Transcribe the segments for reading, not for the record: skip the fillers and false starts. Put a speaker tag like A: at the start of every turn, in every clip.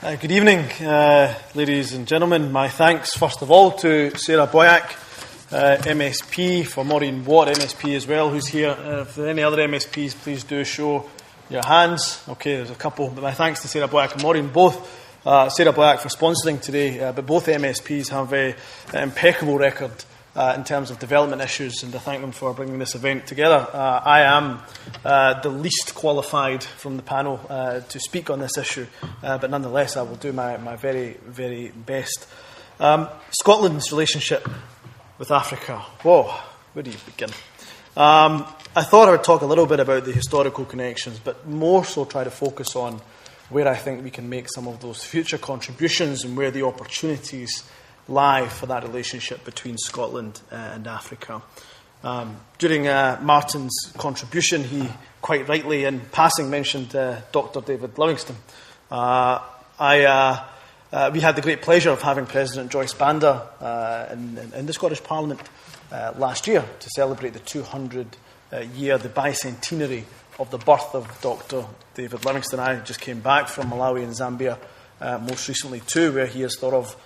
A: Good evening, ladies and gentlemen. My thanks, first of all, to Sarah Boyack, MSP, for Maureen Watt, MSP as well, who's here. If there are any other MSPs, please do show your hands. Okay, there's a couple, but my thanks to Sarah Boyack and Maureen, both. Sarah Boyack for sponsoring today, but both MSPs have an impeccable record in terms of development issues, and I thank them for bringing this event together. I am the least qualified from the panel to speak on this issue, but nonetheless I will do my very, very best. Scotland's relationship with Africa. Whoa, where do you begin? I thought I would talk a little bit about the historical connections, but more so try to focus on where I think we can make some of those future contributions and where the opportunities lie for that relationship between Scotland and Africa. During Martin's contribution, he quite rightly, in passing, mentioned Dr. David Livingstone. We had the great pleasure of having President Joyce Banda in the Scottish Parliament last year to celebrate the 200-year, the bicentenary of the birth of Dr. David Livingstone. I just came back from Malawi and Zambia most recently too, where he is thought of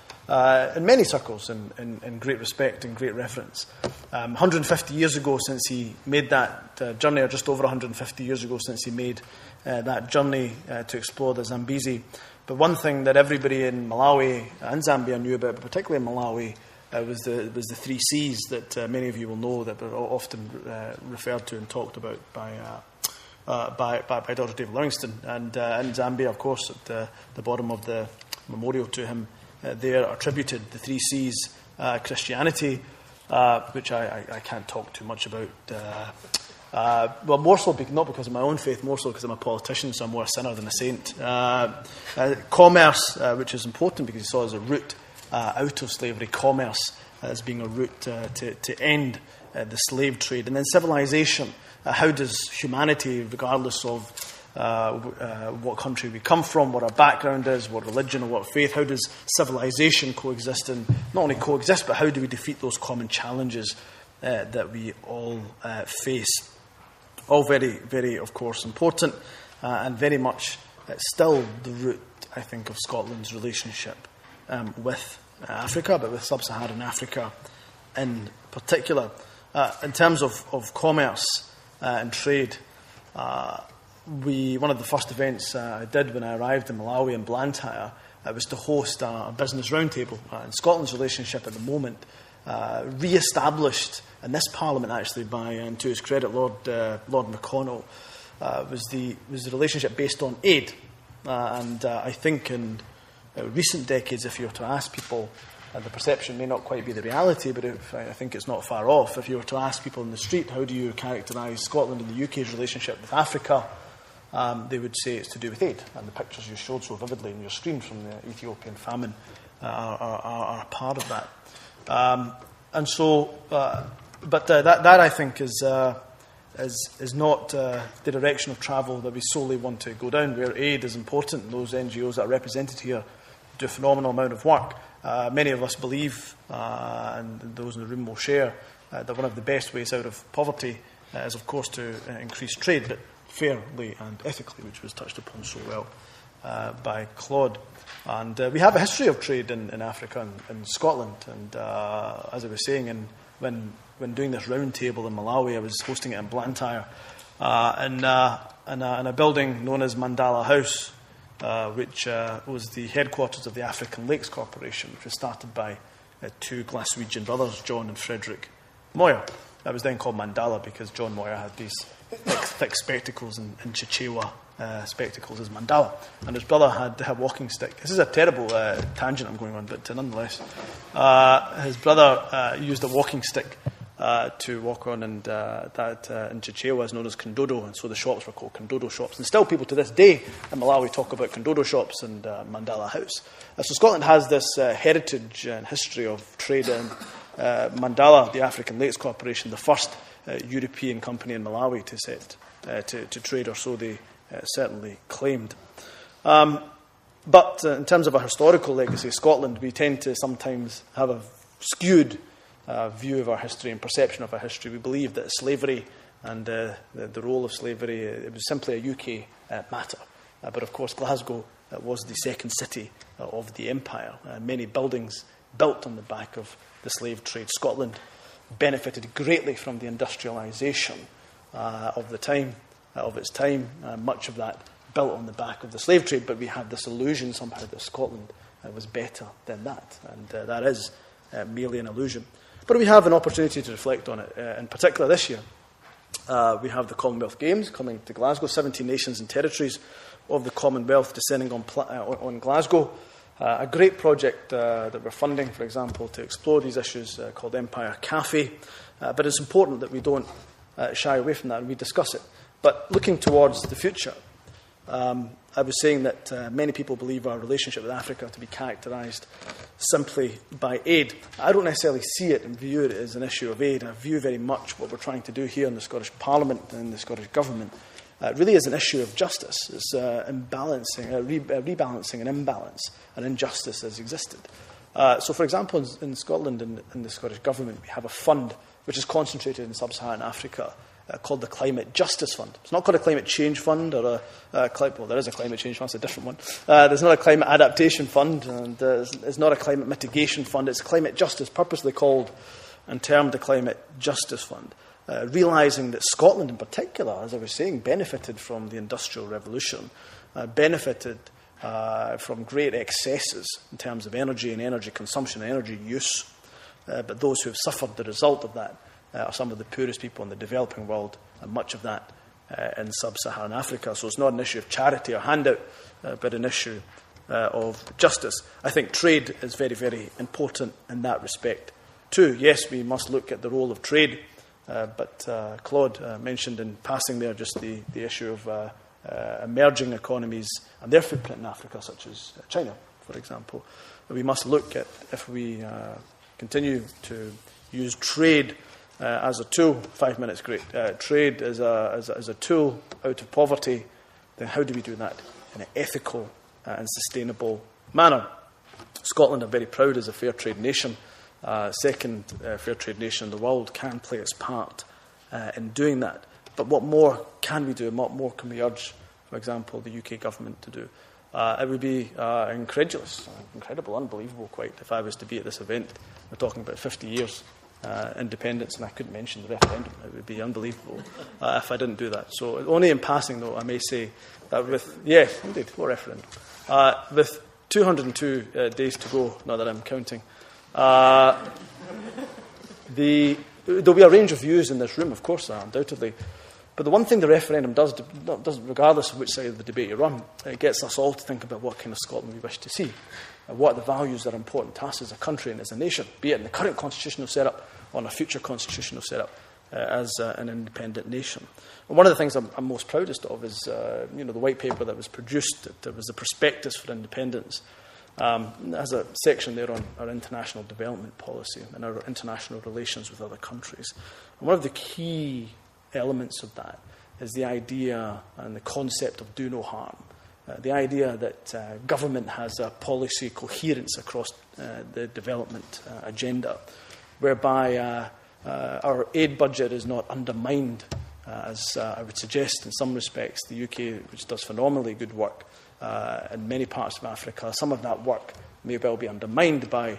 A: in many circles, in great respect and great reference. 150 years ago since he made that journey, or just over 150 years ago since he made that journey to explore the Zambezi. But one thing that everybody in Malawi and Zambia knew about, but particularly in Malawi, was the three C's that many of you will know, that were often referred to and talked about by Dr. David Livingstone. And in Zambia, of course, at the bottom of the memorial to him, there are attributed the three C's: Christianity, which I can't talk too much about. Well, more so not because of my own faith, more so because I'm a politician, so I'm more a sinner than a saint. Commerce, which is important because he saw as a route out of slavery, commerce as being a route to end the slave trade. And then civilization. How does humanity, regardless of what country we come from, what our background is, what religion or what faith, how does civilization coexist? And not only coexist, but how do we defeat those common challenges that we all face? All very, very, of course, important, and very much still the root, I think, of Scotland's relationship with Africa, but with sub-Saharan Africa in particular. In terms of commerce and trade, one of the first events I did when I arrived in Malawi and Blantyre was to host a business roundtable. And Scotland's relationship at the moment, re-established in this Parliament actually by, and to his credit, Lord McConnell, was the relationship based on aid. And I think in recent decades, if you were to ask people, and the perception may not quite be the reality, but I think it's not far off. If you were to ask people in the street, how do you characterise Scotland and the UK's relationship with Africa, they would say it's to do with aid. And the pictures you showed so vividly on your screen from the Ethiopian famine are a part of that. And so, but that I think is not the direction of travel that we solely want to go down, where aid is important. Those NGOs that are represented here do a phenomenal amount of work. Many of us believe, and those in the room will share, that one of the best ways out of poverty is, of course, to increase trade, but fairly and ethically, which was touched upon so well by Claude. And we have a history of trade in Africa and Scotland. And as I was saying, when doing this round table in Malawi, I was hosting it in Blantyre, in a building known as Mandala House, which was the headquarters of the African Lakes Corporation, which was started by two Glaswegian brothers, John and Frederick Moyer. That was then called Mandala because John Moyer had these thick spectacles and Chichewa spectacles as Mandala. And his brother had a walking stick. This is a terrible tangent I'm going on, but nonetheless. His brother used a walking stick to walk on, and that in Chichewa is known as Kondodo, and so the shops were called Kondodo shops. And still people to this day in Malawi talk about Kondodo shops and Mandala House. So Scotland has this heritage and history of trade in Mandala, the African Lakes Corporation, the first European company in Malawi to trade, or so they certainly claimed. But in terms of a historical legacy, Scotland, we tend to sometimes have a skewed view of our history and perception of our history. We believe that slavery and the role of slavery, it was simply a UK matter. But of course, Glasgow was the second city of the empire. Many buildings built on the back of the slave trade. Scotland benefited greatly from the industrialisation of its time. Much of that built on the back of the slave trade, but we had this illusion somehow that Scotland was better than that, and that is merely an illusion. But we have an opportunity to reflect on it. In particular this year, we have the Commonwealth Games coming to Glasgow, 17 nations and territories of the Commonwealth descending on Glasgow. A great project that we're funding, for example, to explore these issues called Empire Cafe. But it's important that we don't shy away from that and we discuss it. But looking towards the future, I was saying that many people believe our relationship with Africa to be characterised simply by aid. I don't necessarily see it and view it as an issue of aid. I view very much what we're trying to do here in the Scottish Parliament and in the Scottish Government really as an issue of justice. It's rebalancing an imbalance, an injustice that's existed. So, for example, in Scotland and in the Scottish Government, we have a fund which is concentrated in sub-Saharan Africa, called the Climate Justice Fund. It's not called a Climate Change Fund well, there is a Climate Change Fund, it's a different one. There's not a Climate Adaptation Fund, and it's not a Climate Mitigation Fund. It's Climate Justice, purposely called and termed the Climate Justice Fund, realising that Scotland in particular, as I was saying, benefited from the Industrial Revolution, benefited from great excesses in terms of energy and energy consumption and energy use. But those who have suffered the result of that are some of the poorest people in the developing world, and much of that in sub-Saharan Africa. So it's not an issue of charity or handout, but an issue of justice. I think trade is very, very important in that respect too. Yes, we must look at the role of trade, but Claude mentioned in passing there just the issue of emerging economies and their footprint in Africa, such as China, for example. We must look at, if we continue to use trade as a tool, 5 minutes, great. Trade as a tool out of poverty, then how do we do that in an ethical and sustainable manner? Scotland are very proud as a fair trade nation. Second fair trade nation in the world, can play its part in doing that. But what more can we do, and what more can we urge, for example, the UK government to do? It would be incredible, unbelievable quite, if I was to be at this event. We're talking about 50 years independence, and I couldn't mention the referendum. It would be unbelievable if I didn't do that. So only in passing, though, I may say that indeed, what referendum? With 202 days to go, not that I'm counting, there'll be a range of views in this room, of course, undoubtedly. But the one thing the referendum does, regardless of which side of the debate you're on, it gets us all to think about what kind of Scotland we wish to see, and what are the values that are important to us as a country and as a nation, be it in the current constitutional setup or in a future constitutional setup as an independent nation. And one of the things I'm most proudest of is the white paper that was produced. It was the prospectus for independence. Has a section there on our international development policy and our international relations with other countries. And one of the key elements of that is the idea and the concept of do no harm. The idea that government has a policy coherence across the development agenda, whereby our aid budget is not undermined, as I would suggest in some respects. The UK, which does phenomenally good work in many parts of Africa, some of that work may well be undermined by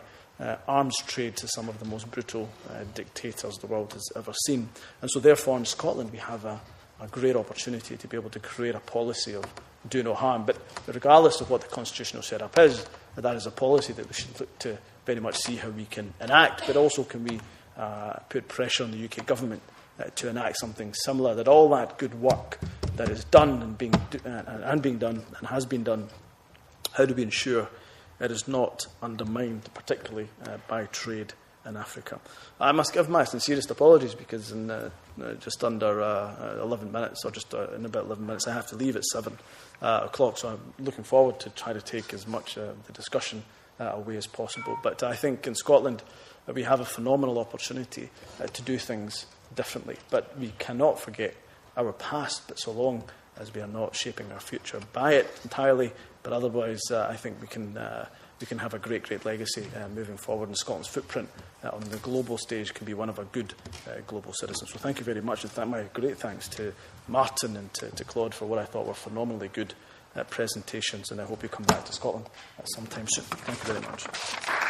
A: arms trade to some of the most brutal dictators the world has ever seen. And so therefore in Scotland we have a great opportunity to be able to create a policy of do no harm. But regardless of what the constitutional setup is, that is a policy that we should look to very much see how we can enact, but also can we put pressure on the UK government to enact something similar, that all that good work that is done and being done and has been done, how do we ensure it is not undermined, particularly by trade in Africa? I must give my sincerest apologies because in just under 11 minutes, or just in about 11 minutes, I have to leave at 7 o'clock. So I'm looking forward to try to take as much of the discussion away as possible. But I think in Scotland we have a phenomenal opportunity to do things differently. But we cannot forget our past, but so long as we are not shaping our future by it entirely. But otherwise, I think we can have a great, great legacy moving forward. And Scotland's footprint on the global stage can be one of our good global citizens. So thank you very much. And my great thanks to Martin and to Claude for what I thought were phenomenally good presentations, and I hope you come back to Scotland at some time soon. Thank you very much.